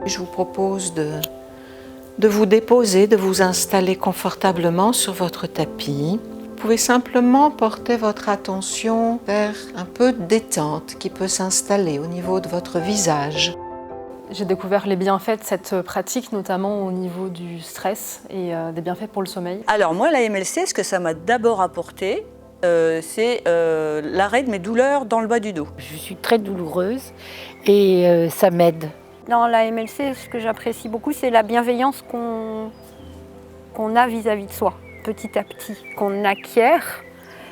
Je vous propose de vous déposer, de vous installer confortablement sur votre tapis. Vous pouvez simplement porter votre attention vers un peu de détente qui peut s'installer au niveau de votre visage. J'ai découvert les bienfaits de cette pratique, notamment au niveau du stress et des bienfaits pour le sommeil. Alors moi, la MLC, ce que ça m'a d'abord apporté, c'est l'arrêt de mes douleurs dans le bas du dos. Je suis très douloureuse et ça m'aide. Dans la MLC, ce que j'apprécie beaucoup, c'est la bienveillance qu'on a vis-à-vis de soi, petit à petit, qu'on acquiert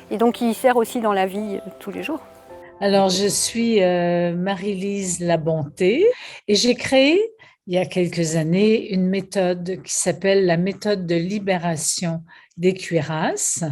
et donc qui sert aussi dans la vie tous les jours. Alors, je suis Marie-Lise Labonté et j'ai créé, il y a quelques années, une méthode qui s'appelle la méthode de libération des cuirasses.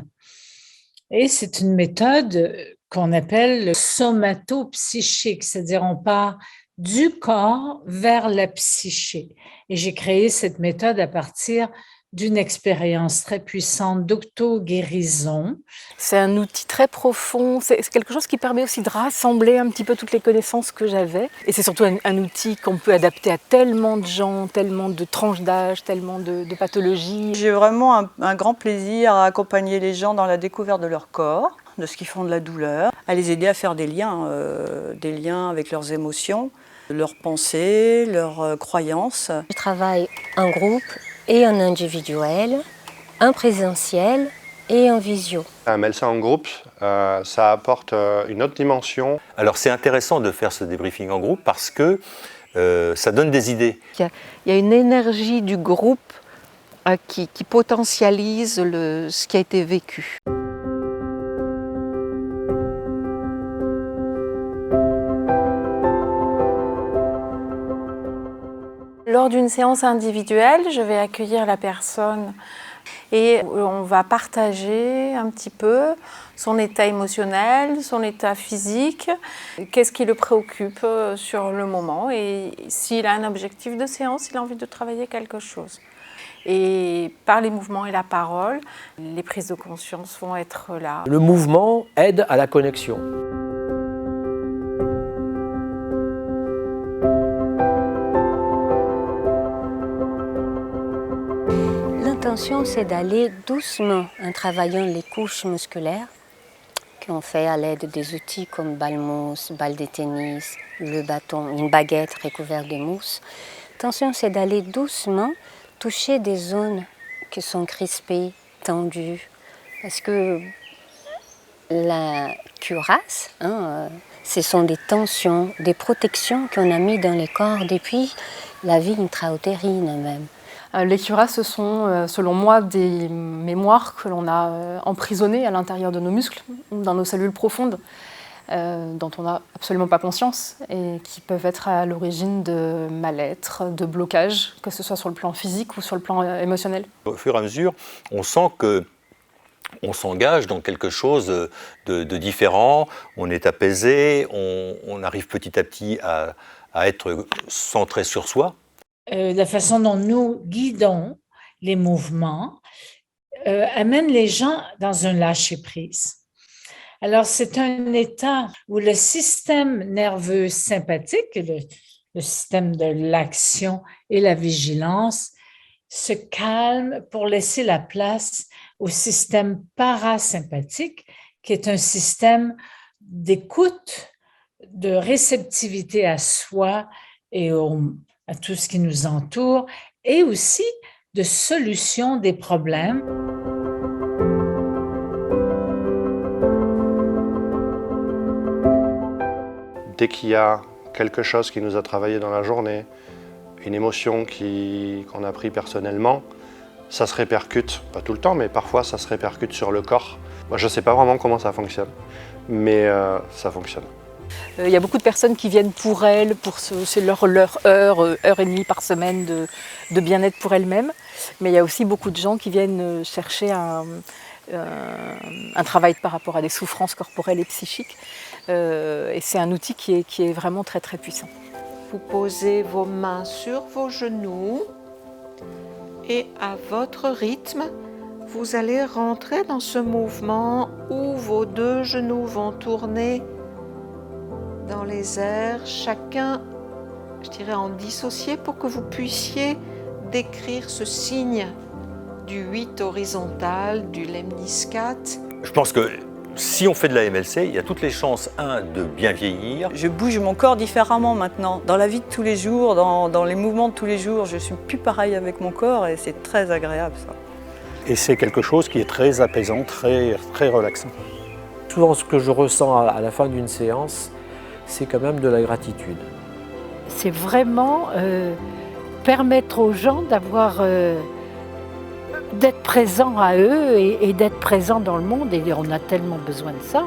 Et c'est une méthode qu'on appelle somato-psychique, c'est-à-dire on part du corps vers la psyché. Et j'ai créé cette méthode à partir d'une expérience très puissante d'auto-guérison. C'est un outil très profond, c'est quelque chose qui permet aussi de rassembler un petit peu toutes les connaissances que j'avais. Et c'est surtout un outil qu'on peut adapter à tellement de gens, tellement de tranches d'âge, tellement de pathologies. J'ai vraiment un grand plaisir à accompagner les gens dans la découverte de leur corps, de ce qui font de la douleur, à les aider à faire des liens avec leurs émotions, leurs pensées, leurs croyances. Je travaille en groupe et en individuel, en présentiel et en visio. Un MLC en groupe, ça apporte une autre dimension. Alors c'est intéressant de faire ce débriefing en groupe parce que ça donne des idées. Il y a une énergie du groupe qui potentialise ce qui a été vécu. Lors d'une séance individuelle, je vais accueillir la personne et on va partager un petit peu son état émotionnel, son état physique, qu'est-ce qui le préoccupe sur le moment et s'il a un objectif de séance, il a envie de travailler quelque chose. Et par les mouvements et la parole, les prises de conscience vont être là. Le mouvement aide à la connexion. L'intention, c'est d'aller doucement en travaillant les couches musculaires qu'on fait à l'aide des outils comme balle mousse, balle de tennis, le bâton, une baguette recouverte de mousse. L'intention, c'est d'aller doucement toucher des zones qui sont crispées, tendues, parce que la cuirasse, ce sont des tensions, des protections qu'on a mis dans les corps depuis la vie intra-utérine même. Les cuirasses, ce sont, selon moi, des mémoires que l'on a emprisonnées à l'intérieur de nos muscles, dans nos cellules profondes, dont on n'a absolument pas conscience et qui peuvent être à l'origine de mal-être, de blocage, que ce soit sur le plan physique ou sur le plan émotionnel. Au fur et à mesure, on sent qu'on s'engage dans quelque chose de différent, on est apaisé, on arrive petit à petit à être centré sur soi. La façon dont nous guidons les mouvements amène les gens dans un lâcher-prise. Alors, c'est un état où le système nerveux sympathique, le système de l'action et la vigilance, se calme pour laisser la place au système parasympathique, qui est un système d'écoute, de réceptivité à soi et à tout ce qui nous entoure, et aussi de solution des problèmes. Dès qu'il y a quelque chose qui nous a travaillé dans la journée, une émotion qu'on a pris personnellement, ça se répercute, pas tout le temps, mais parfois ça se répercute sur le corps. Moi, je ne sais pas vraiment comment ça fonctionne, mais ça fonctionne. Il y a beaucoup de personnes qui viennent pour elles, c'est leur heure et demie par semaine de bien-être pour elles-mêmes. Mais il y a aussi beaucoup de gens qui viennent chercher un travail par rapport à des souffrances corporelles et psychiques. Et c'est un outil qui est vraiment très très puissant. Vous posez vos mains sur vos genoux et à votre rythme, vous allez rentrer dans ce mouvement où vos deux genoux vont tourner dans les airs, chacun je dirais, en dissocier pour que vous puissiez décrire ce signe du 8 horizontal, du lemniscat. Je pense que si on fait de la MLC, il y a toutes les chances, de bien vieillir. Je bouge mon corps différemment maintenant. Dans la vie de tous les jours, dans les mouvements de tous les jours, je suis plus pareil avec mon corps et c'est très agréable ça. Et c'est quelque chose qui est très apaisant, très relaxant. Souvent, ce que je ressens à la fin d'une séance, c'est quand même de la gratitude. C'est vraiment permettre aux gens d'être présents à eux et d'être présents dans le monde, et on a tellement besoin de ça.